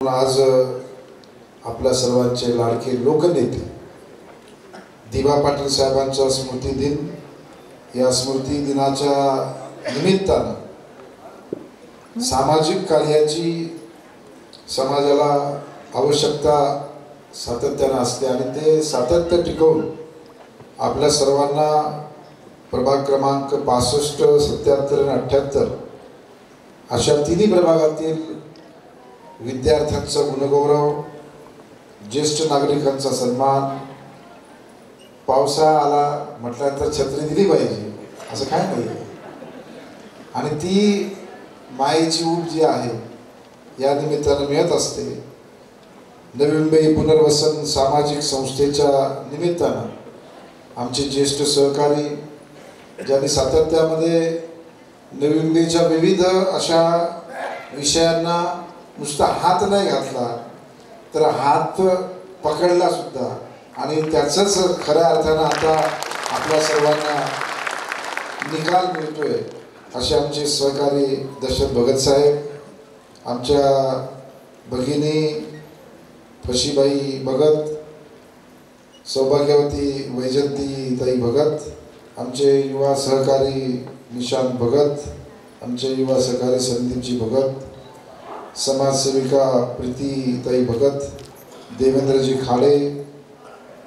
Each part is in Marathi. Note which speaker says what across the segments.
Speaker 1: आज आपल्या सर्वांचे लाडके लोकनेते दिवा पाटील साहेबांचा स्मृती दिन, या स्मृती दिनाच्या निमित्तानं सामाजिक कार्याची समाजाला आवश्यकता सातत्यानं असते आणि ते सातत्य टिकवून आपल्या सर्वांना प्रभाग क्रमांक 65, 77 आणि 78 अशा तिन्ही प्रभागातील विद्यार्थ्यांचा गुणगौरव, ज्येष्ठ नागरिकांचा सन्मान, पावसाळा आला म्हटल्यानंतर छत्री दिली पाहिजे असं काय नाही, आणि ती मायेची ऊब जी आहे या निमित्तानं मिळत असते. नवी मुंबई पुनर्वसन सामाजिक संस्थेच्या निमित्तानं आमचे ज्येष्ठ सहकारी ज्यांनी सातत्यामध्ये नवी मुंबईच्या विविध अशा विषयांना नुसता हात नाही घातला तर हात पकडला सुद्धा, आणि त्याचंच खऱ्या अर्थानं आता आपल्या सर्वांना निकाल मिळतोय. असे आमचे सहकारी दशरथ भगत साहेब, आमच्या भगिनी फशीबाई भगत, सौभाग्यवती वैजंती ताई भगत, आमचे युवा सहकारी निशांत भगत, आमचे युवा सहकारी संदीपजी भगत, समाजसेविका प्रीती ताई भगत, देवेंद्रजी खाडे,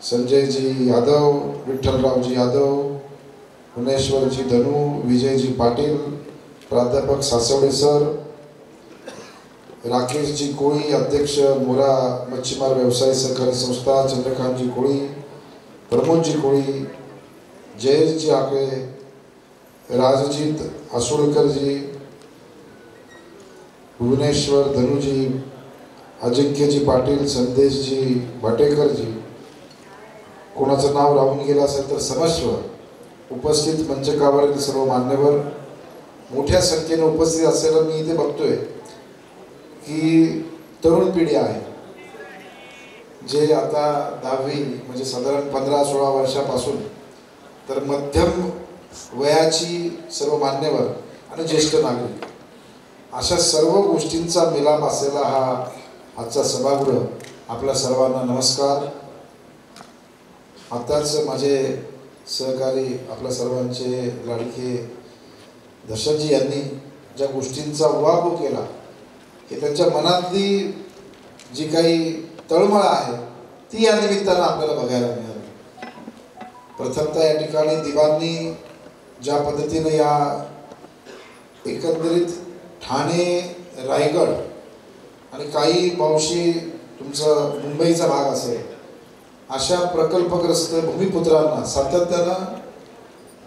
Speaker 1: संजयजी यादव, विठ्ठलरावजी यादव, हुनेश्वरजी धनू, विजयजी पाटील, प्राध्यापक सासवडे सर, राकेशजी कोळी, अध्यक्ष मोरा मच्छीमार व्यवसाय सहकारी संस्था, चंद्रकांतजी कोळी, प्रमोदजी कोळी, जयेशजी आकळे, राजजीत आसोळकरजी, भुवनेश्वर धनुजी, अजिंक्यजी पाटील, संदेशजी भाटेकरजी, कोणाचं नाव राहून गेलं असेल तर क्षमस्व. उपस्थित मंचकावरील सर्व मान्यवर, मोठ्या संख्येने उपस्थित असलेलं मी इथे बघतोय की तरुण पिढी आहे, जे आता 10वी म्हणजे साधारण 15-16 वर्षापासून तर मध्यम वयाची सर्व मान्यवर आणि ज्येष्ठ नागरिक, अशा सर्व गोष्टींचा मिलाप असलेला हा आजचा सभागृह. आपल्या सर्वांना नमस्कार. आताच माझे सहकारी आपल्या सर्वांचे लाडके दशरथजी यांनी ज्या गोष्टींचा उहापोह केला, हे त्यांच्या मनातली जी काही तळमळ आहे ती या निमित्तानं आपल्याला बघायला मिळाली. प्रथमतः या ठिकाणी दिवांनी ज्या पद्धतीने या एकंदरीत ठाणे, रायगड आणि काही मावशी तुमचं मुंबईचा भाग असेल अशा प्रकल्पग्रस्त भूमिपुत्रांना सातत्यानं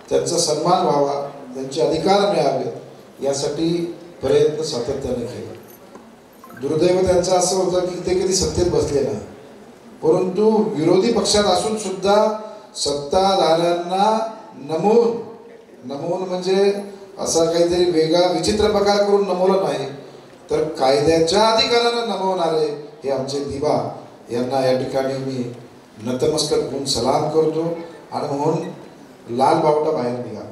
Speaker 1: त्यांचा सन्मान व्हावा, त्यांचे अधिकार मिळावे यासाठी प्रयत्न सातत्याने केले. दुर्दैव त्यांचं असं होतं की ते कधी सत्तेत बसले नाही, परंतु विरोधी पक्षात असून सुद्धा सत्ताधाऱ्यांना नमवून म्हणजे असा काहीतरी वेगळा विचित्र प्रकार करून नमवलं नाही, तर कायद्याच्या अधिकारानं नमवणारे हे आमचे दिवा यांना या ठिकाणी मी नतमस्तक होऊन सलाम करतो. आणि म्हणून लाल बावटा बाहेर निघाला.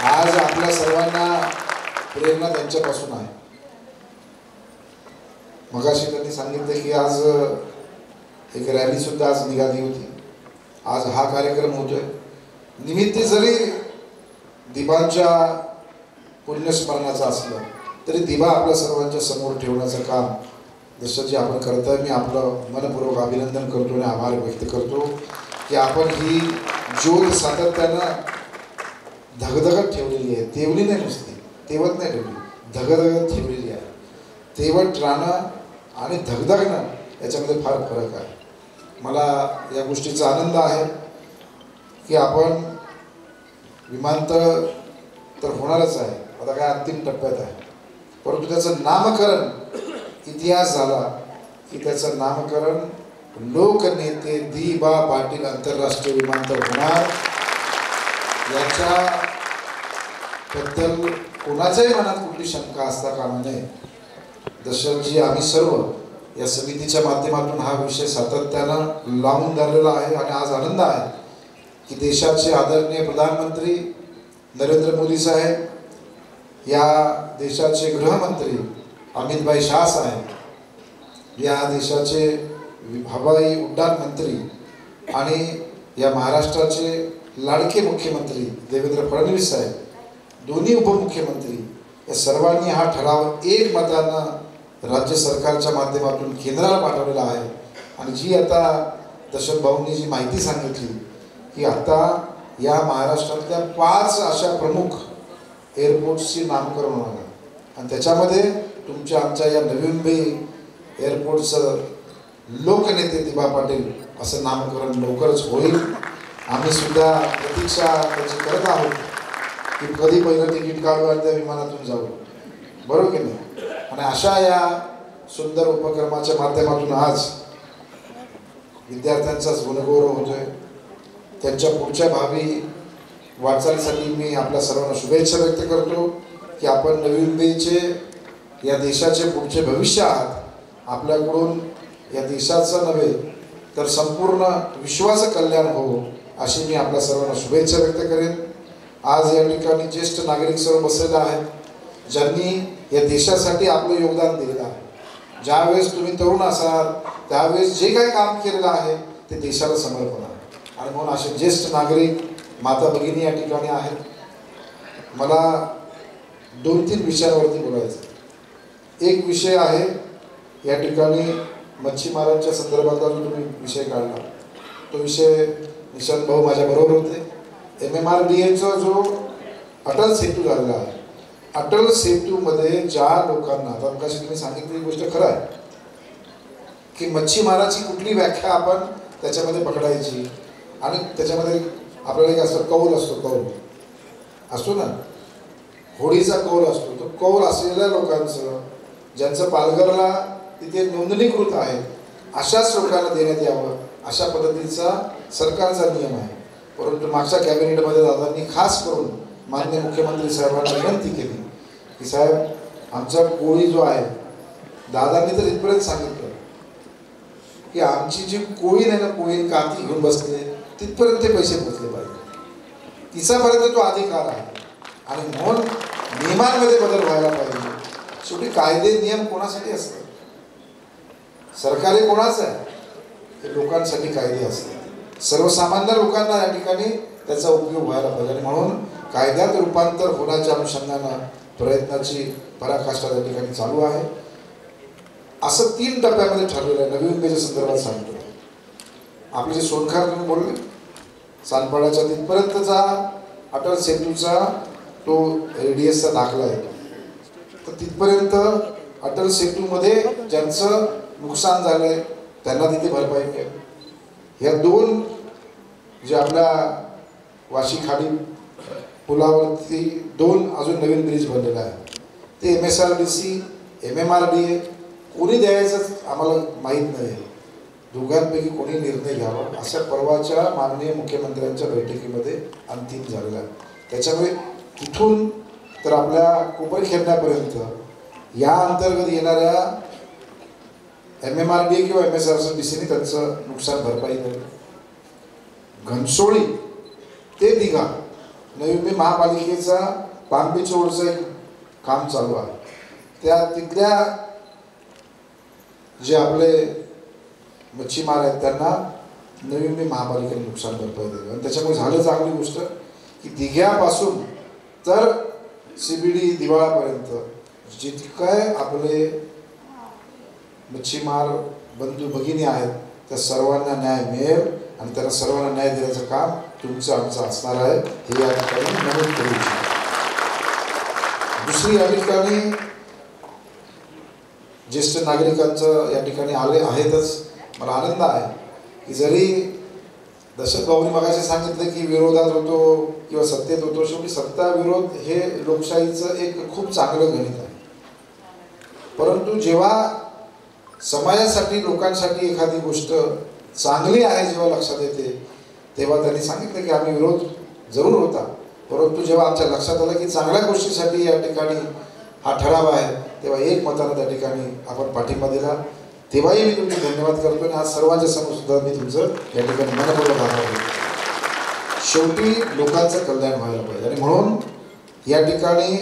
Speaker 1: आज आपल्या सर्वांना प्रेरणा त्यांच्यापासून आहे. मगाशी त्यांनी सांगितलं की आज एक रॅली सुद्धा आज निघाली होती. आज हा कार्यक्रम होतोय. निमित्त जरी दिवांच्या पुण्यस्मरणाचं असलं तरी दिवा आपल्या सर्वांच्या समोर ठेवण्याचं काम दशरथजी आपण करताय. मी आपलं मनपूर्वक अभिनंदन करतो आणि आभार व्यक्त करतो की आपण ही ज्योत सातत्यानं धगधगत ठेवलेली आहे. तेवली नाही, नुसती तेवत नाही ठेवली, धगधगत ठेवलेली आहे. तेवत राहणं आणि धगधगणं याच्यामध्ये फार फरक आहे. मला या गोष्टीचा आनंद आहे की आपण विमानतळ तर होणारच आहे, आता काय अंतिम टप्प्यात आहे, परंतु त्याचं नामकरण इतिहास झाला की त्याचं नामकरण लोकनेते दिबा पाटील आंतरराष्ट्रीय विमानतळ होणार. याच्याबद्दल कोणाच्याही मनात कुठली शंका असता कामा नये. दशरथजी आम्ही सर्व या समितीच्या माध्यमातून हा विषय सातत्यानं लावून धरलेला आहे. आणि आज आनंद आहे की देशाचे आदरणीय प्रधानमंत्री नरेंद्र मोदी साहेब, या देशाचे गृहमंत्री अमित शाह साहेब या देशाचे हवाई उड्डाण मंत्री आणि या महाराष्ट्राचे लाडके मुख्यमंत्री देवेंद्र फडणवीस साहेब, दोन्ही उपमुख्यमंत्री, या सर्वांनी हा ठराव एकमतानं राज्य सरकारच्या माध्यमातून केंद्राला पाठवलेला आहे. आणि जी आता दशरथ भाऊंनी जी माहिती सांगितली की आता या महाराष्ट्रातल्या 5 अशा प्रमुख एअरपोर्ट्सची नामकरण होणार आहे आणि त्याच्यामध्ये तुमच्या आमच्या या नवी मुंबई एअरपोर्टचं लोकनेते दिबा पाटील असं नामकरण लवकरच होईल. आम्ही सुद्धा प्रतीक्षा त्याची करत आहोत की कधी पहिलं तिकीट काढू आणि त्या विमानातून जाऊ, बरोबर की नाही. आणि अशा या सुंदर उपक्रमाच्या माध्यमातून आज विद्यार्थ्यांचाच गुणगौरव होतोय. त्यांच्या पुढच्या भावी वाटचालीसाठी मी आपल्या सर्वांना शुभेच्छा व्यक्त करतो की आपण नवी मुंबईचे या देशाचे पुढचे भविष्य आहात. आपल्याकडून या देशाचं नव्हे तर संपूर्ण विश्वाचं कल्याण हो अशी मी आपल्या सर्वांना शुभेच्छा व्यक्त करेन. आज या ठिकाणी ज्येष्ठ नागरिक सर्व बसलेले आहेत ज्यांनी या देशासाठी आपलं योगदान दिलेलं आहे. ज्यावेळेस तुम्ही तरुण असाल त्यावेळेस जे काही काम केलेलं आहे ते देशाला समर्पण आहे. आणि म्हणून असे ज्येष्ठ नागरिक माता भगिनी या ठिकाणी आहेत. मला 2-3 विषयांवरती बोलायचं. एक विषय आहे या ठिकाणी मच्छीमारांच्या संदर्भातला जो तुम्ही विषय काढला तो विषय निशांत भाऊ माझ्याबरोबर होते. MMRDAचा जो अटल सेतू झालेला आहे, अटल सेतूमध्ये ज्या लोकांना आता कशी तुम्ही सांगितलेली गोष्ट खरं आहे की मच्छीमाराची कुठली व्याख्या आपण त्याच्यामध्ये पकडायची आणि त्याच्यामध्ये आपल्याला एक असं कौल असतो ना, होडीचा कौल असतो. तो कौल असलेल्या लोकांचं ज्यांचं पालघरला तिथे नोंदणीकृत आहे अशाच लोकांना देण्यात यावं अशा पद्धतीचा सरकारचा नियम आहे. परंतु मागच्या कॅबिनेटमध्ये दादांनी खास करून माननीय मुख्यमंत्री साहेबांना विनंती केली की साहेब आमचा कोळी जो आहे, दादांनी तर इथपर्यंत सांगितलं की आमची जी कोळी नाही ना, कोळी काती घेऊन बसते तिथपर्यंत ते पैसे पोचले पाहिजे, तिचापर्यंत तो अधिकार आहे. आणि म्हणून नियमांमध्ये बदल व्हायला पाहिजे. शेवटी कायदे नियम कोणासाठी असतात? सरकार हे कोणाचं आहे? हे लोकांसाठी कायदे असतात. सर्वसामान्य लोकांना या ठिकाणी त्याचा उपयोग व्हायला पाहिजे. आणि म्हणून कायद्यात रूपांतर होण्याच्या अनुषंगानं प्रयत्नाची पराकाष्ठा त्या ठिकाणी चालू आहे. असं 3 टप्प्यामध्ये ठरलेलं आहे. नवी मुंबईच्या संदर्भात सांगतो. आपले जे सोनखार तुम्ही बोलले, सानपाड्याच्या तिथपर्यंतचा अटल सेतूचा तो ADSचा दाखला आहे. तर तिथपर्यंत अटल सेतूमध्ये ज्यांचं नुकसान झालंय त्यांना तिथे भरपाई मिळेल. ह्या 2 जे आपल्या वाशी खाडी पुलावरती 2 अजून नवीन ब्रिज बनलेला आहे ते MSRDC MMRDA कोणी द्यायचं आम्हाला माहीत नाही. दोघांपैकी कोणी निर्णय घ्यावा अशा परवाच्या माननीय मुख्यमंत्र्यांच्या बैठकीमध्ये अंतिम झालेला आहे. त्याच्यामुळे तिथून तर आपल्या कोपरखेरण्यापर्यंत या अंतर्गत येणाऱ्या MMRDA किंवा MSRDCने त्यांचं नुकसान भरपाई द्यावी. घनसोळी ते दिघा नवी मुंबई महापालिकेचा पामबीच रोडचं एक काम चालू आहे. त्या तिथल्या जे आपले मच्छीमार आहेत त्यांना नवी मुंबई महापालिकेने नुकसान भरपाई द्यावी. आणि त्याच्यामुळे झालं चांगली गोष्ट की दिघ्यापासून तर CBD दिवाळापर्यंत जितकं आपले मच्छीमार बंधू भगिनी आहेत त्या सर्वांना न्याय मिळेल आणि त्यांना सर्वांना न्याय देण्याचं काम तुमचं आमचं असणार आहे हे या ठिकाणी नमूद करू इच्छितो. दुसरी या ठिकाणी ज्येष्ठ नागरिकांचं या ठिकाणी आले आहेतच. मला आनंद आहे की जरी दशरथ भाऊंनी मगाशी सांगितलं की विरोधात होतो किंवा सत्तेत होतो, शेवटी सत्ता विरोध हे लोकशाहीचं एक खूप चांगलं गणित आहे. परंतु जेव्हा समाजासाठी लोकांसाठी एखादी गोष्ट चांगली आहे जेव्हा लक्षात येते तेव्हा त्यांनी सांगितलं की आम्ही विरोध जरूर होता, परंतु जेव्हा आमच्या लक्षात आलं की चांगल्या गोष्टीसाठी या ठिकाणी हा ठराव आहे तेव्हा एकमतानं त्या ठिकाणी आपण पाठिंबा दिला. तेव्हाही मी तुमचे धन्यवाद करतो आणि आज सर्वांच्या समोर सुद्धा मी तुमचं या ठिकाणी मनपूर्वक आभार मानतो. शेवटी लोकांचं कल्याण व्हायला पाहिजे आणि म्हणून या ठिकाणी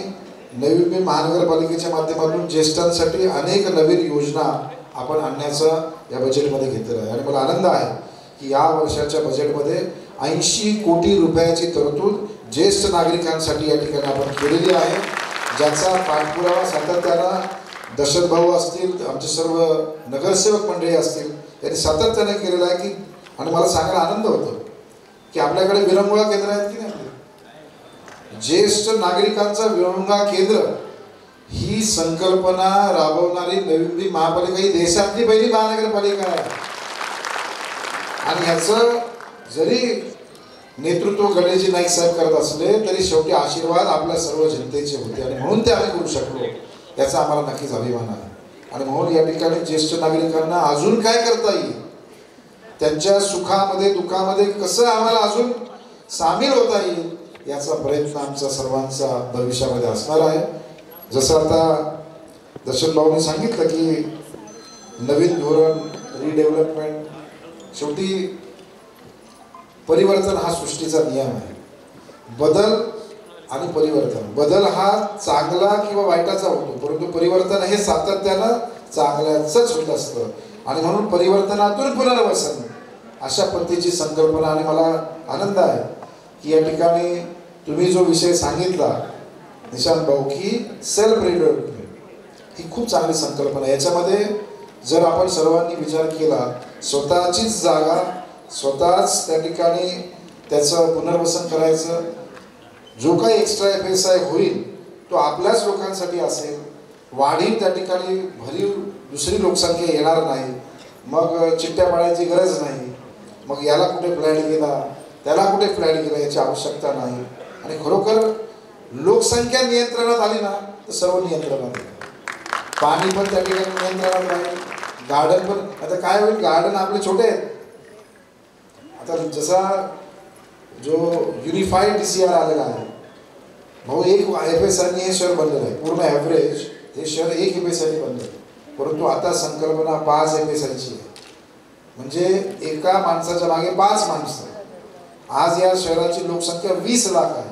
Speaker 1: नवी मुंबई महानगरपालिकेच्या माध्यमातून ज्येष्ठांसाठी अनेक नवीन योजना आपण आणण्याचं या बजेटमध्ये घेतलेलं आहे आणि मला आनंद आहे की या वर्षाच्या बजेटमध्ये 80 कोटी रुपयाची तरतूद ज्येष्ठ नागरिकांसाठी या ठिकाणी आपण केलेली आहे, ज्याचा पाठपुरावा सातत्यानं दशरथ भाऊ असतील, आमचे सर्व नगरसेवक मंडळी असतील, यांनी सातत्याने केलेलं आहे की आणि मला सांगायला आनंद होतो की आपल्याकडे विरंगुळा केंद्र आहेत की नाही. ज्येष्ठ नागरिकांचा विरंगुळा केंद्र ही संकल्पना राबवणारी नवी मुंबई महापालिका ही देशातली पहिली महानगरपालिका आहे आणि ह्याचं जरी नेतृत्व गणेशजी नाईक साहेब करत असले तरी शेवटी आशीर्वाद आपल्या सर्व जनतेचे होते आणि म्हणून ते आम्ही करू शकलो, याचा आम्हाला नक्कीच अभिमान आहे. आणि म्हणून या ठिकाणी ज्येष्ठ नागरिकांना अजून काय करता येईल, त्यांच्या सुखामध्ये दुःखामध्ये कसं आम्हाला अजून सामील होता येईल, याचा प्रयत्न आमचा सर्वांचा भविष्यामध्ये असणार आहे. जसं आता दर्शन भाऊने सांगितलं की नवीन धोरण, रिडेव्हलपमेंट, शेवटी परिवर्तन हा सृष्टीचा नियम आहे. बदल आणि परिवर्तन, बदल हा चांगला किंवा वाईटाचा होतो, परंतु परिवर्तन हे सातत्यानं चांगल्याचंच होत असतं आणि म्हणून परिवर्तनातून पुनर्वसन अशा पद्धतीची संकल्पना. आणि मला आनंद आहे की या ठिकाणी तुम्ही जो विषय सांगितला निशांत भाऊ की सेल्फ रिडेव्हलपमेंट, ही खूप चांगली संकल्पना आहे. याच्यामध्ये जर आपण सर्वांनी विचार केला, स्वतःचीच जागा स्वतःच त्या ठिकाणी त्याचं पुनर्वसन करायचं, जो काही एक्स्ट्रा पैसा होईल तो आपल्याच लोकांसाठी असेल, वाढीव त्या ठिकाणी भरीव दुसरी लोकसंख्या येणार नाही, मग चिट्ट्या पाडायची गरज नाही, मग याला कुठे फ्लॅट गेला त्याला कुठे फ्लॅट गेला याची आवश्यकता नाही. आणि खरोखर लोकसंख्या नियंत्रणात आली ना तर सर्व नियंत्रणात येईल. पाणी पण त्या ठिकाणी नियंत्रणात राहील, गार्डन पण. आता काय होईल, गार्डन आपले छोटे आहेत. आता जसा जो युनिफाईड DCR आलेला आहे भाऊ, 1 FSI हे शहर बनलेलं आहे, पूर्ण ॲव्हरेज हे शहर 1 FSI बनलं आहे, परंतु आता संकल्पना 5 FSIची आहे, म्हणजे एका माणसाच्या मागे 5 माणसं. आज या शहराची लोकसंख्या 20 लाख आहे,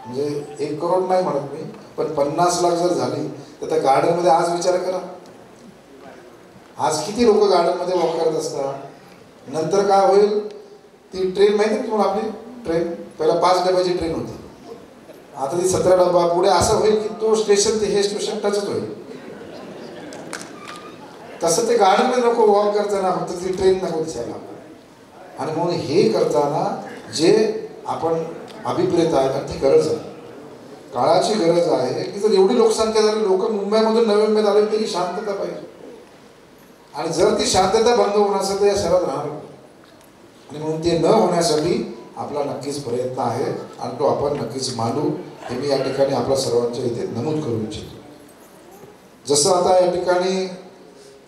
Speaker 1: म्हणजे 1 करोड नाही म्हणत मी, पण 50 लाख जर झाली तर त्या गार्डनमध्ये आज विचार करा, आज किती लोक गार्डनमध्ये वॉक करत असतात. नंतर काय होईल, ती ट्रेन माहिती आहे तुम्हाला, आपली ट्रेन पहिला 5 डब्याची ट्रेन होती, आता ती 17 डबा. पुढे असं होईल की तो स्टेशन ते हे स्टेशन टचच होईल. तसं ते गार्डनमध्ये नको वॉक करताना, फक्त ती ट्रेन नको दिसायला. आणि म्हणून हे करताना जे आपण अभिप्रेत आहेत आणि ती गरज आहे, काळाची गरज आहे की जर एवढी लोकसंख्या झाली, लोक मुंबईमधून नवी मुंबईत आले तरी शांतता पाहिजे. आणि जर ती शांतता भंग होणार असेल तर या शहरात राहणार, आणि म्हणून ते न होण्यासाठी आपला नक्कीच प्रयत्न आहे आणि तो आपण नक्कीच मांडू, हे मी या ठिकाणी आपल्या सर्वांच्या इथे नमूद करू इच्छितो. जसं आता या ठिकाणी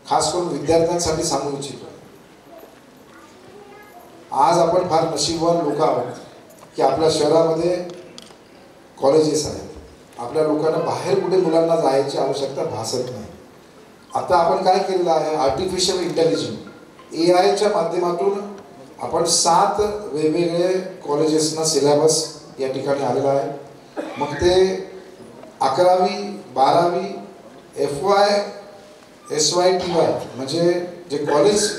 Speaker 1: खास करून विद्यार्थ्यांसाठी सांगू इच्छितो, आज आपण फार नशीबवान लोक आहोत की आपल्या शहरामध्ये कॉलेजेस आहेत. आपल्या लोकांना बाहेर कुठे मुलांना जायची आवश्यकता भासत नाही. आता आपण काय केलेलं आहे, आर्टिफिशियल इंटेलिजन्स AIच्या माध्यमातून आपण 7 वेगवेगळे कॉलेजेसना सिलेबस या ठिकाणी आलेला आहे. मग ते 11वी 12वी FY SY TY म्हणजे जे कॉलेज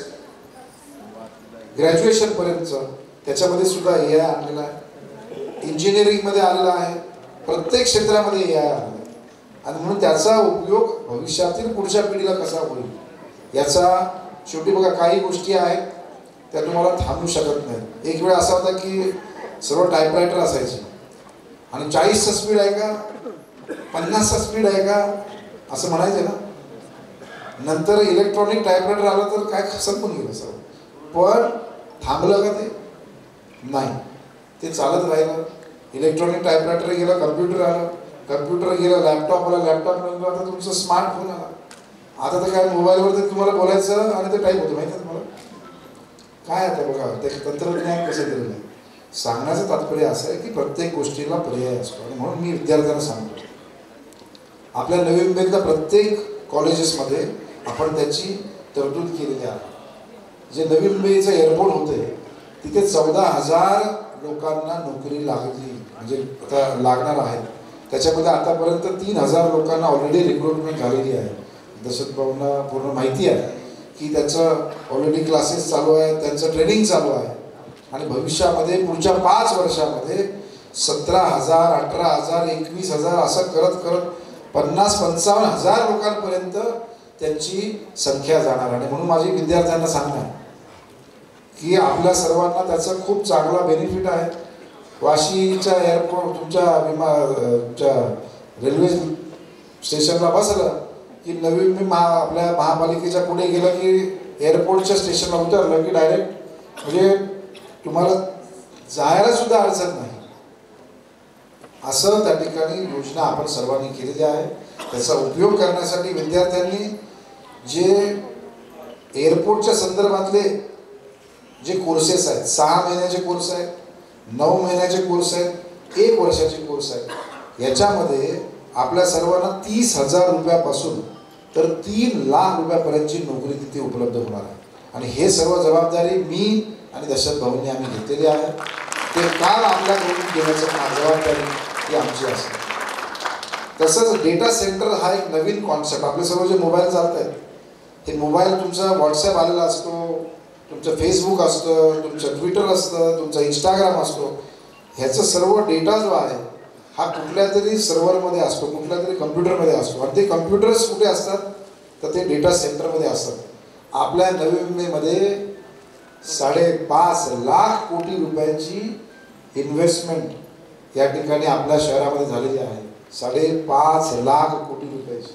Speaker 1: ग्रॅज्युएशनपर्यंतचं, त्याच्यामध्ये सुद्धा AI आणलेला आहे, इंजिनिअरिंगमध्ये आलेला आहे, प्रत्येक क्षेत्रामध्ये AI आलेला आहे. आणि म्हणून त्याचा उपयोग भविष्यातील पुढच्या पिढीला कसा होईल याचा, शेवटी बघा काही गोष्टी आहेत त्या तुम्हाला थांबू शकत नाही. एक वेळ असा होता की सर्व टाईपरायटर असायचे आणि 40चा स्पीड आहे का 50चा स्पीड आहे का असं म्हणायचे ना. नंतर इलेक्ट्रॉनिक टाईपरायटर आलं तर काय संपून गेलं सर्व, पण थांबलं का ते नाही, ते चालत राहिलं. इलेक्ट्रॉनिक टाईपरायटर गेलं, कम्प्युटर आलं, कम्प्युटर गेलं, लॅपटॉप आला, लॅपटॉप नंतर आता तुमचं स्मार्टफोन आला. आता तर काय मोबाईलवरती तुम्हाला बोलायचं आणि ते टाईप होतं, माहिती आहे तुम्हाला काय. आता बघा ते तंत्रज्ञान कसं केलेलं आहे. सांगण्याचं तात्पर्य असं आहे की प्रत्येक गोष्टीला पर्याय असतो. आणि म्हणून मी विद्यार्थ्यांना सांगतो, आपल्या नवी मुंबईतल्या प्रत्येक कॉलेजेसमध्ये आपण त्याची तरतूद केलेली आहे. जे नवी मुंबईचं एअरपोर्ट होते तिथे 14,000 लोकांना नोकरी लागली, म्हणजे आता लागणार आहे. त्याच्यामध्ये आतापर्यंत 3000 लोकांना ऑलरेडी रिक्रुटमेंट झालेली आहे. दशरथ भाऊंना पूर्ण माहिती आहे की त्याचं ऑलरेडी क्लासेस चालू आहेत, त्यांचं ट्रेनिंग चालू आहे आणि भविष्यामध्ये पुढच्या 5 वर्षामध्ये 17,000, 18,000, 21,000 असं करत करत 50-55,000 लोकांपर्यंत त्यांची संख्या जाणार. आणि म्हणून माझी विद्यार्थ्यांना सांगणार की आपल्या सर्वांना त्याचा खूप चांगला बेनिफिट आहे. वाशीच्या एअरपोर्ट तुमच्या रेल्वे स्टेशनला बसलं की नवी मी आपल्या महापालिकेच्या पुढे गेलं की एअरपोर्टच्या स्टेशनला उतरलं की डायरेक्ट म्हणजे तुम्हाला जायला सुद्धा अडचण नाही. असं त्या ठिकाणी योजना आपण सर्वांनी केलेली आहे. त्याचा उपयोग करण्यासाठी विद्यार्थ्यांनी जे एअरपोर्टच्या संदर्भातले जे कोर्सेस आहेत, 6 महिन्याचे कोर्स आहेत, 9 महिन्याचे कोर्स आहेत, 1 वर्षाचे कोर्स आहेत, याच्यामध्ये आपल्या सर्वांना 30,000 रुपयापासून तर 3 लाख रुपयापर्यंतची नोकरी तिथे उपलब्ध होणार आहे. आणि हे सर्व जबाबदारी मी आणि दशरथ भाऊंनी आम्ही घेतलेली आहे. ते काम आपल्याकडून घेण्याचं जबाबदारी ही आमची असते. तसंच डेटा सेंटर हा एक नवीन कॉन्सेप्ट. आपले सर्व जे मोबाईल चालत आहेत, हे मोबाईल तुमचा व्हॉट्सॲप आलेला असतो, तुमचं फेसबुक असतं, तुमचं ट्विटर असतं, तुमचा इंस्टाग्राम असतो. ह्याचा सर्व डेटा जो आहे हा कुठल्या तरी सर्व्हरमध्ये असतो, कुठल्या तरी कम्प्युटरमध्ये असतो. आणि ते कम्प्युटर्स कुठे असतात तर ते डेटा सेंटरमध्ये असतात. आपल्या नवी मुंबईमध्ये 5.5 लाख कोटी रुपयांची इन्व्हेस्टमेंट या ठिकाणी आपल्या शहरामध्ये झालेली आहे. 5.5 लाख कोटी रुपयाची.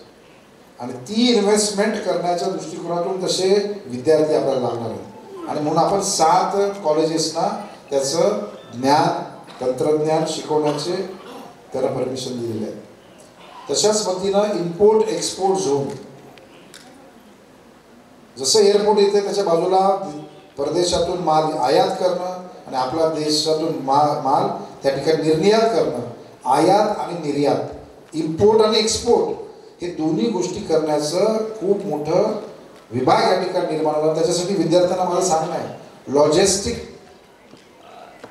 Speaker 1: आणि ती इन्व्हेस्टमेंट करण्याच्या दृष्टिकोनातून तसे विद्यार्थी आपल्याला लागणार आहेत. आणि म्हणून आपण 7 कॉलेजेसना त्याचं ज्ञान तंत्रज्ञान शिकवण्याचे त्याला परमिशन दिलेले आहे. तशाच पद्धतीनं इम्पोर्ट एक्सपोर्ट झोन, जसं एअरपोर्ट येते त्याच्या बाजूला परदेशातून माल आयात करणं आणि आपल्या देशातून माल त्या ठिकाणी निर्यात करणं, आयात आणि निर्यात, इम्पोर्ट आणि एक्सपोर्ट हे दोन्ही गोष्टी करण्याचं खूप मोठं विभाग या ठिकाणी निर्माण होणार. त्याच्यासाठी विद्यार्थ्यांना मला सांगणं आहे, लॉजिस्टिक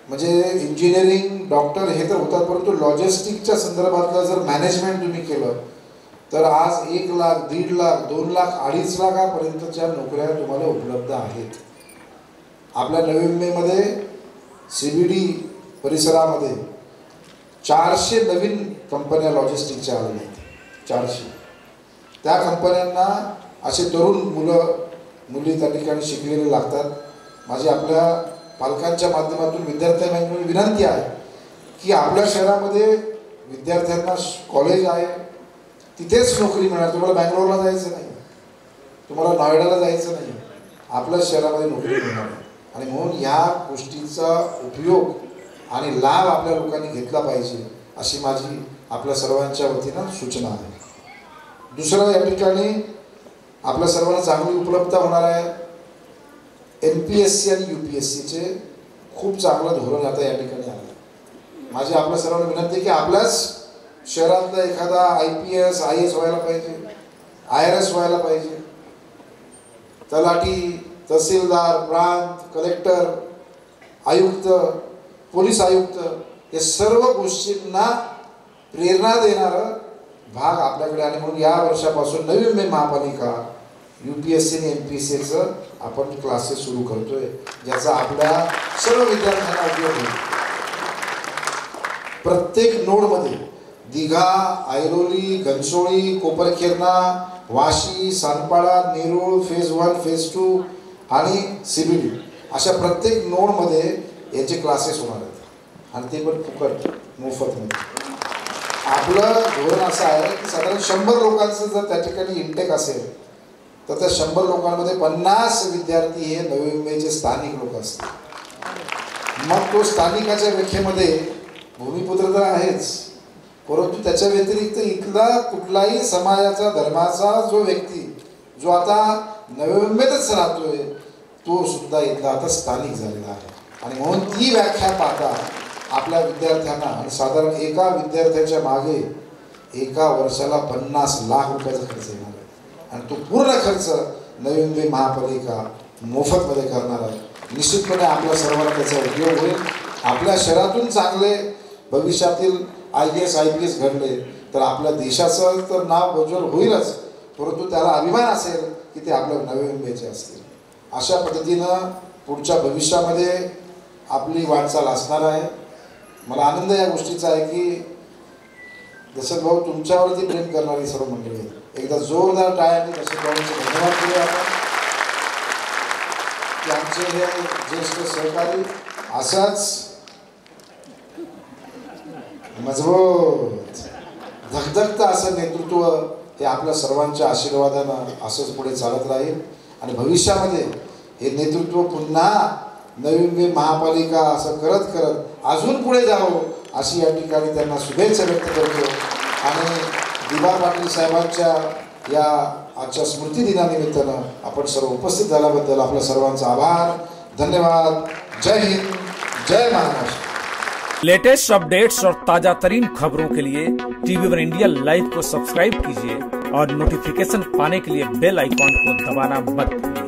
Speaker 1: म्हणजे इंजिनिअरिंग डॉक्टर हे तर होतात, परंतु लॉजिस्टिकच्या संदर्भातलं जर मॅनेजमेंट तुम्ही केलं तर आज 1 लाख, 1.5 लाख, 2 लाख, 2.5 लाखापर्यंतच्या नोकऱ्या तुम्हाला उपलब्ध आहेत. आपल्या नवी मुंबईमध्ये CBD परिसरामध्ये 400 नवीन कंपन्या लॉजिस्टिकच्या आलेल्या आहेत. 400. त्या कंपन्यांना असे तरुण मुली त्या ठिकाणी शिकलेले लागतात. माझी आपल्या पालकांच्या माध्यमातून विद्यार्थ्यांना विनंती आहे की आपल्या शहरामध्ये विद्यार्थ्यांना कॉलेज आहे, तिथेच नोकरी मिळणार. तुम्हाला बँगलोरला जायचं नाही, तुम्हाला नोएडाला जायचं नाही, आपल्या शहरामध्ये नोकरी मिळणार. आणि म्हणून ह्या गोष्टीचा उपयोग आणि लाभ आपल्या लोकांनी घेतला पाहिजे अशी माझी आपल्या सर्वांच्या वतीनं सूचना आहे. दुसरं या ठिकाणी आपल्या सर्वांना चांगली उपलब्धता होणार आहे. MPSC आणि UPSCचे खूप चांगलं धोरण आता या ठिकाणी आलं. माझी आपल्या सर्वांना विनंती आहे की आपल्याच शहरातला एखादा IPS IAS व्हायला पाहिजे, IRS व्हायला पाहिजे, तलाठी, तहसीलदार, प्रांत, कलेक्टर, आयुक्त, पोलीस आयुक्त, या सर्व गोष्टींना प्रेरणा देणारं भाग आपल्याकडे. आणि म्हणून या वर्षापासून नवी मुंबई महापालिका UPSC आणि MPSCचं आपण क्लासेस सुरू करतोय, ज्याचा आपल्या सर्व विद्यार्थ्यांना उपयोग होईल. प्रत्येक नोडमध्ये दिघा, ऐरोली, घनसोळी, कोपरखैरना, वाशी, सानपाडा, नेरूळ, फेज 1, फेज 2 आणि CBD अशा प्रत्येक नोडमध्ये याचे क्लासेस होणार आहेत. आणि ते पण फुकट, मोफतमध्ये. आपलं धोरण असं आहे की साधारण 100 लोकांचं जर त्या ठिकाणी इंटेक असेल तर त्या 100 लोकांमध्ये 50 विद्यार्थी हे नवी मुंबईचे स्थानिक लोक असतात. मग तो स्थानिकाच्या व्याख्येमध्ये भूमिपुत्र तर आहेच, परंतु त्याच्या व्यतिरिक्त इथला कुठलाही समाजाचा धर्माचा जो व्यक्ती जो आता नवी मुंबईतच राहतोय तो सुद्धा इथला आता स्थानिक झालेला आहे. आणि म्हणून ती व्याख्या पाहता आपल्या विद्यार्थ्यांना आणि साधारण एका विद्यार्थ्याच्या मागे एका वर्षाला 50 लाख रुपयाचा खर्च येणार आहे. आणि तो पूर्ण खर्च नवी मुंबई महापालिका मोफतमध्ये करणार आहे. निश्चितपणे आपल्या सर्वांना त्याचा उपयोग होईल. आपल्या शहरातून चांगले भविष्यातील IAS IPS घडले तर आपल्या देशाचं तर नाव उज्ज्वल होईलच, परंतु त्याला अभिमान असेल की ते आपल्या नवी मुंबईचे असतील. अशा पद्धतीनं पुढच्या भविष्यामध्ये आपली वाटचाल असणार आहे. मला आनंद या गोष्टीचा आहे की दशरथ भाऊ तुमच्यावरती प्रेम करणारी सर्व मंडळी आहेत. एकदा जोरदार टाळ्यांनी दशरथ भाऊंचे धन्यवाद केले आपण की आमचे हे ज्येष्ठ सहकारी असाच मजबूत धगधगतं असं नेतृत्व हे आपल्या सर्वांच्या आशीर्वादानं असंच पुढे चालत राहील आणि भविष्यामध्ये हे नेतृत्व पुन्हा नवी मुंबई महापालिका असं करत करत अजून पुढे जावं अशी या ठिकाणी त्यांना शुभेच्छा व्यक्त करतो. आणि दिबा पाटील साहेबांच्या या आजच्या स्मृती दिनानिमित्तानं आपण सर्व उपस्थित झाल्याबद्दल आपल्या सर्वांचा आभार, धन्यवाद. जय हिंद, जय महाराष्ट्र.
Speaker 2: लेटेस्ट अपडेट्स और ताजा तरीन खबरों के लिए TV1 इंडिया लाइव को सब्सक्राइब कीजिए और नोटिफिकेशन पाने के लिए बेल आइकॉन को दबाना मत भूलिए.